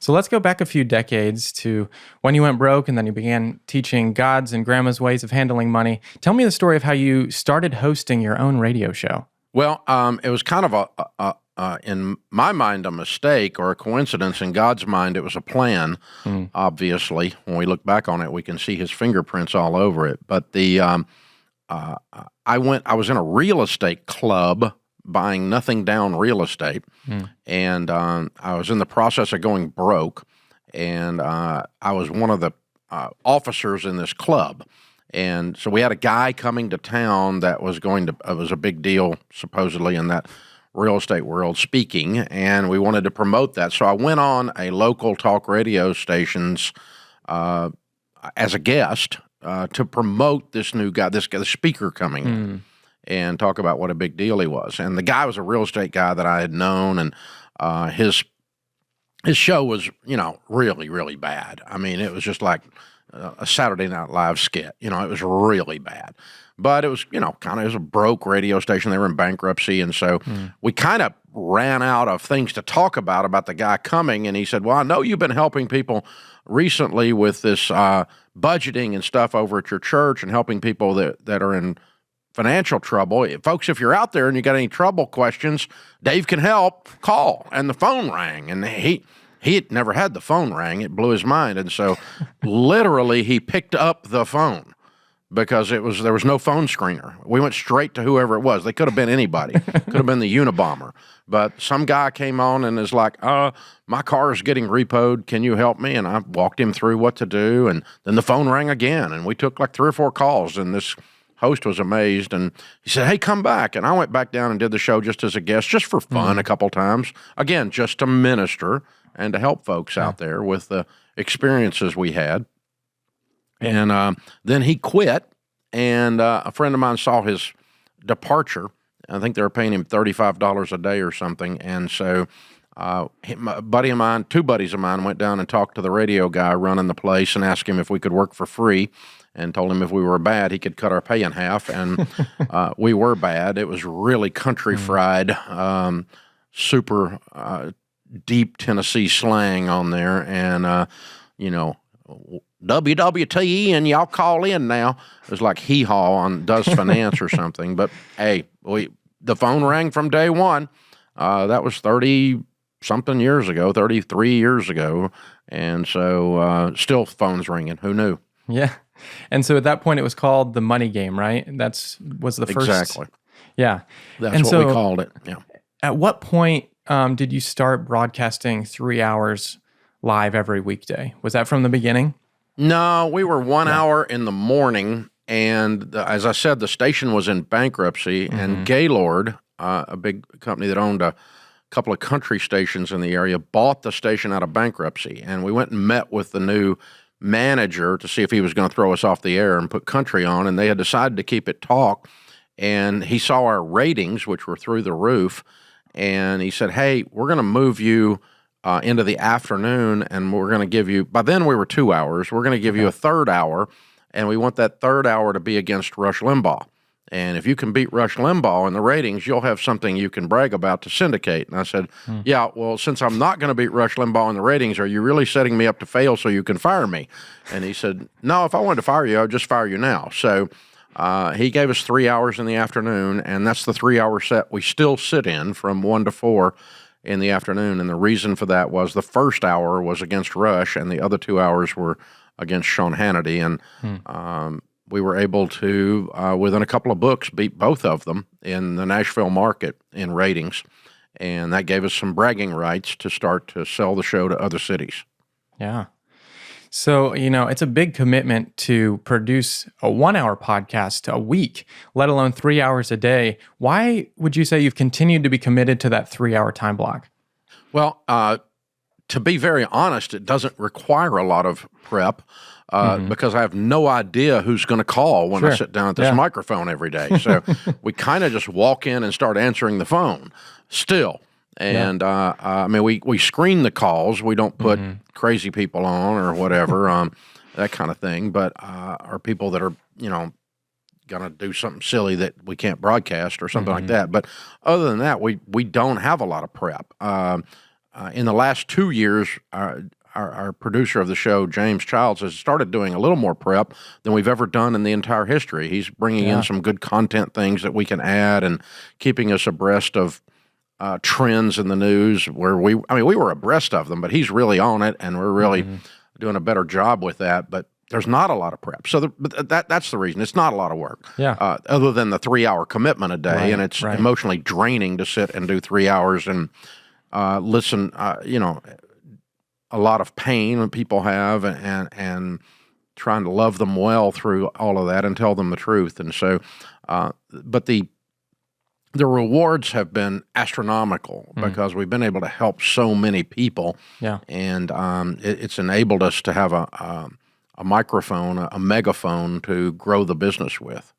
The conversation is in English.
So let's go back a few decades to when you went broke and then you began teaching God's and Grandma's ways of handling money. Tell me the story of how you started hosting your own radio show. Well, it was kind of in my mind, a mistake or a coincidence. In God's mind, it was a plan. Obviously, when we look back on it, we can see His fingerprints all over it. But I was in a real estate club buying nothing down real estate, and I was in the process of going broke, and I was one of the officers in this club. And so we had a guy coming to town that was it was a big deal, supposedly, in that real estate world, speaking, and we wanted to promote that. So I went on a local talk radio stations as a guest to promote this new guy, the speaker coming in, and talk about what a big deal he was. And the guy was a real estate guy that I had known, and his show was, really, really bad. I mean, it was just like a Saturday Night Live skit. It was really bad. But it was, kind of, it was a broke radio station. They were in bankruptcy. And so we kind of ran out of things to talk about the guy coming. And he said, well, I know you've been helping people recently with this budgeting and stuff over at your church and helping people that are in financial trouble. Folks, if you're out there and you got any trouble questions, Dave can help. Call. And the phone rang. And he had never had the phone rang. It blew his mind. And so literally he picked up the phone because there was no phone screener. We went straight to whoever it was. They could have been anybody. Could have been the Unabomber. But some guy came on and is like, my car is getting repoed. Can you help me? And I walked him through what to do. And then the phone rang again. And we took like 3 or 4 calls. And this host was amazed. And he said, hey, come back. And I went back down and did the show just as a guest, just for fun a couple times. Again, just to minister and to help folks out there with the experiences we had. And then he quit, and a friend of mine saw his departure. I think they were paying him $35 a day or something. And so a buddy of mine, 2 buddies of mine, went down and talked to the radio guy running the place and asked him if we could work for free, and told him if we were bad, he could cut our pay in half. And we were bad. It was really country fried, super deep Tennessee slang on there. And, WWTE, and y'all call in now. It was like Hee Haw on Does Finance or something. But hey, the phone rang from day one. That was 30-something years ago, 33 years ago. And so still phones ringing. Who knew? Yeah. And so at that point, it was called The Money Game, right? Was the first. Exactly. Yeah. That's what we called it. Yeah. At what point did you start broadcasting 3 hours live every weekday? Was that from the beginning? No, we were 1 hour in the morning, and as I said, the station was in bankruptcy, and Gaylord, a big company that owned a couple of country stations in the area, bought the station out of bankruptcy, and we went and met with the new manager to see if he was going to throw us off the air and put country on, and they had decided to keep it talk, and he saw our ratings, which were through the roof, and he said, hey, we're going to move you into the afternoon, and we're going to give you, by then we were 2 hours, we're going to give you a third hour, and we want that third hour to be against Rush Limbaugh. And if you can beat Rush Limbaugh in the ratings, you'll have something you can brag about to syndicate. And I said, yeah, well, since I'm not going to beat Rush Limbaugh in the ratings, are you really setting me up to fail so you can fire me? And he said, no, if I wanted to fire you, I would just fire you now. So he gave us 3 hours in the afternoon, and that's the 3-hour set we still sit in from 1 to 4 in the afternoon. And the reason for that was the first hour was against Rush, and the other 2 hours were against Sean Hannity. And we were able to, within a couple of books, beat both of them in the Nashville market in ratings. And that gave us some bragging rights to start to sell the show to other cities. Yeah. So, it's a big commitment to produce a 1-hour podcast a week, let alone 3 hours a day. Why would you say you've continued to be committed to that 3-hour time block? Well, to be very honest, it doesn't require a lot of prep because I have no idea who's going to call when I sit down at this microphone every day. So we kind of just walk in and start answering the phone still. And I mean, we screen the calls. We don't put crazy people on or whatever, that kind of thing. But or people that are going to do something silly that we can't broadcast or something like that. But other than that, we don't have a lot of prep. in the last 2 years, our producer of the show, James Childs, has started doing a little more prep than we've ever done in the entire history. He's bringing in some good content things that we can add and keeping us abreast of trends in the news where we were abreast of them, but he's really on it, and we're really doing a better job with that. But there's not a lot of prep. So that's the reason. It's not a lot of work. Yeah. Other than the 3-hour commitment a day, and it's emotionally draining to sit and do 3 hours and listen, a lot of pain that people have, and trying to love them well through all of that and tell them the truth. And so, but the rewards have been astronomical because we've been able to help so many people. Yeah. And it's enabled us to have a microphone, a megaphone to grow the business with.